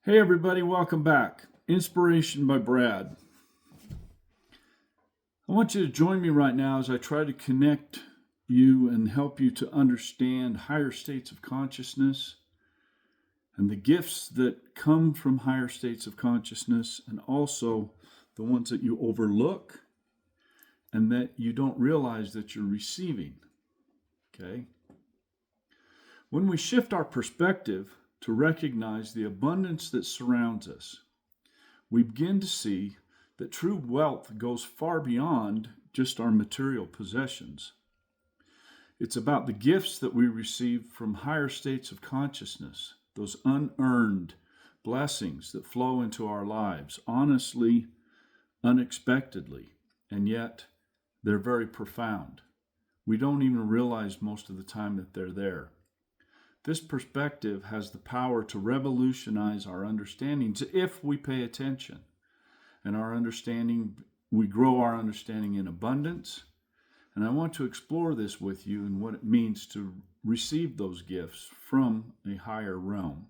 Hey everybody, welcome back. Inspiration by Brad. I want you to join me right now as I try to connect you and help you to understand higher states of consciousness and the gifts that come from higher states of consciousness, and also the ones that you overlook and that you don't realize that you're receiving. Okay? When we shift our perspective to recognize the abundance that surrounds us, we begin to see that true wealth goes far beyond just our material possessions. It's about the gifts that we receive from higher states of consciousness, those unearned blessings that flow into our lives, honestly, unexpectedly, and yet they're very profound. We don't even realize most of the time that they're there. This perspective has the power to revolutionize our understandings if we pay attention. And we grow our understanding in abundance. And I want to explore this with you and what it means to receive those gifts from a higher realm.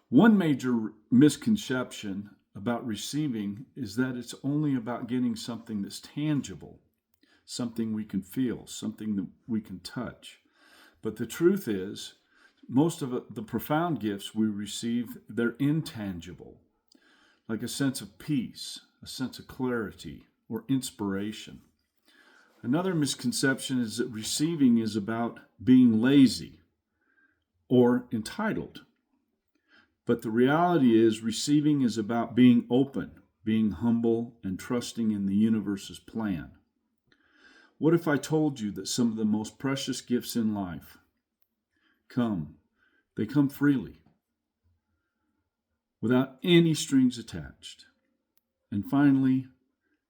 One major misconception about receiving is that it's only about getting something that's tangible, something we can feel, something that we can touch. But the truth is, most of the profound gifts we receive, they're intangible, like a sense of peace, a sense of clarity, or inspiration. Another misconception is that receiving is about being lazy or entitled. But the reality is, receiving is about being open, being humble, and trusting in the universe's plan. What if I told you that some of the most precious gifts in life they come freely, without any strings attached? And finally,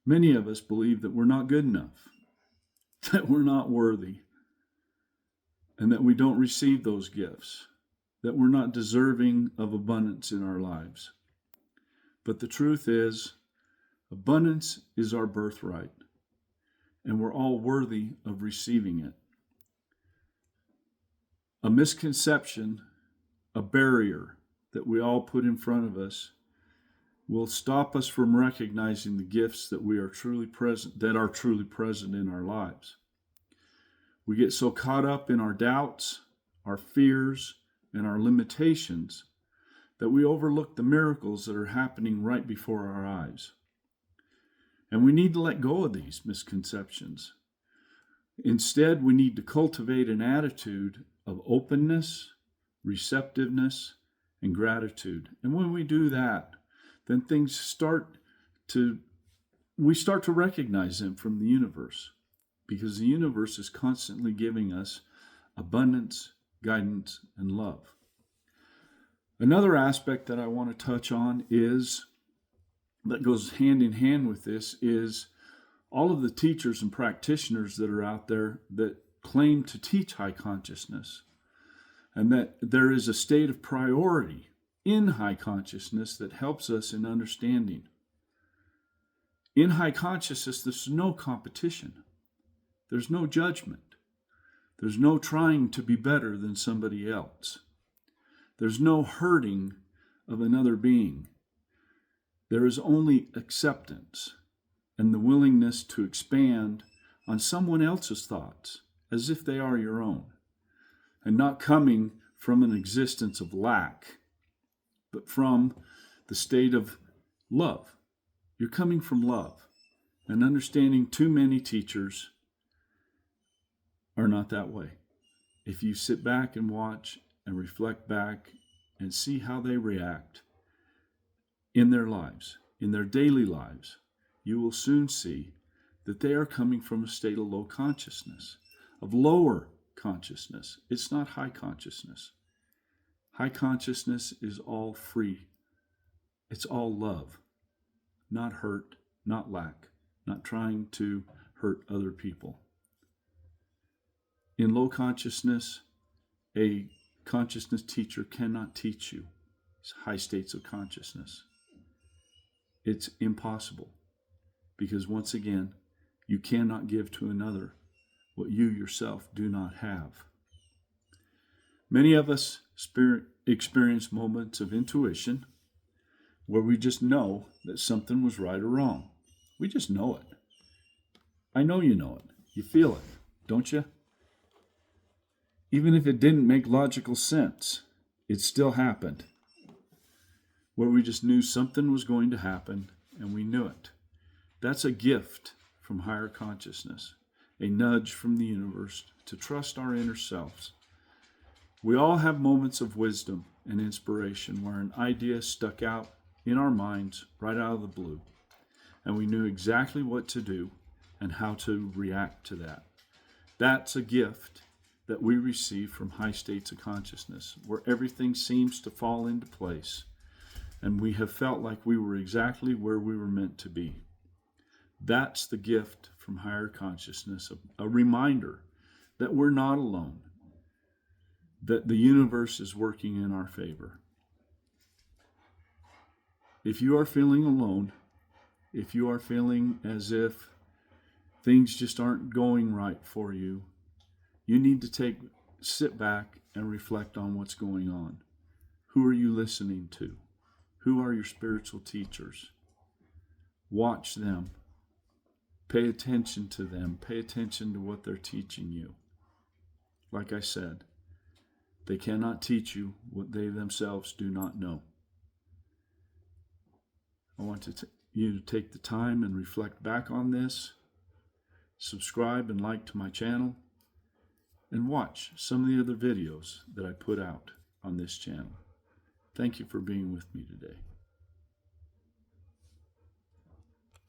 many of us believe that we're not good enough, that we're not worthy, and that we don't receive those gifts, that we're not deserving of abundance in our lives. But the truth is, abundance is our birthright, and we're all worthy of receiving it. A misconception, a barrier that we all put in front of us, will stop us from recognizing the gifts that are truly present in our lives. We get so caught up in our doubts, our fears, and our limitations that we overlook the miracles that are happening right before our eyes. And we need to let go of these misconceptions. Instead, we need to cultivate an attitude of openness, receptiveness, and gratitude. And when we do that, then we start to recognize them from the universe, because the universe is constantly giving us abundance, guidance, and love. Another aspect that I want to touch on that goes hand in hand with this is all of the teachers and practitioners that are out there that claim to teach high consciousness, and that there is a state of priority in high consciousness that helps us in understanding. In high consciousness, there's no competition. There's no judgment. There's no trying to be better than somebody else. There's no hurting of another being. There is only acceptance and the willingness to expand on someone else's thoughts as if they are your own, and not coming from an existence of lack, but from the state of love. You're coming from love, and understanding too many teachers are not that way. If you sit back and watch and reflect back and see how they react in their lives, in their daily lives, you will soon see that they are coming from a state of low consciousness, of lower consciousness. It's not high consciousness. High consciousness is all free. It's all love, not hurt, not lack, not trying to hurt other people. In low consciousness, a consciousness teacher cannot teach you high states of consciousness. It's impossible, because once again, you cannot give to another what you yourself do not have. Many of us experience moments of intuition where we just know that something was right or wrong. We just know it. I know you know it. You feel it, don't you? Even if it didn't make logical sense, it still happened. Where we just knew something was going to happen and we knew it. That's a gift from higher consciousness, a nudge from the universe to trust our inner selves. We all have moments of wisdom and inspiration where an idea stuck out in our minds right out of the blue, and we knew exactly what to do and how to react to that. That's a gift that we receive from high states of consciousness, where everything seems to fall into place, and we have felt like we were exactly where we were meant to be. That's the gift from higher consciousness, a reminder that we're not alone, that the universe is working in our favor. If you are feeling alone, if you are feeling as if things just aren't going right for you, you need to sit back and reflect on what's going on. Who are you listening to? Who are your spiritual teachers? Watch them. Pay attention to them. Pay attention to what they're teaching you. Like I said, they cannot teach you what they themselves do not know. I want you to take the time and reflect back on this. Subscribe and like to my channel. And watch some of the other videos that I put out on this channel. Thank you for being with me today.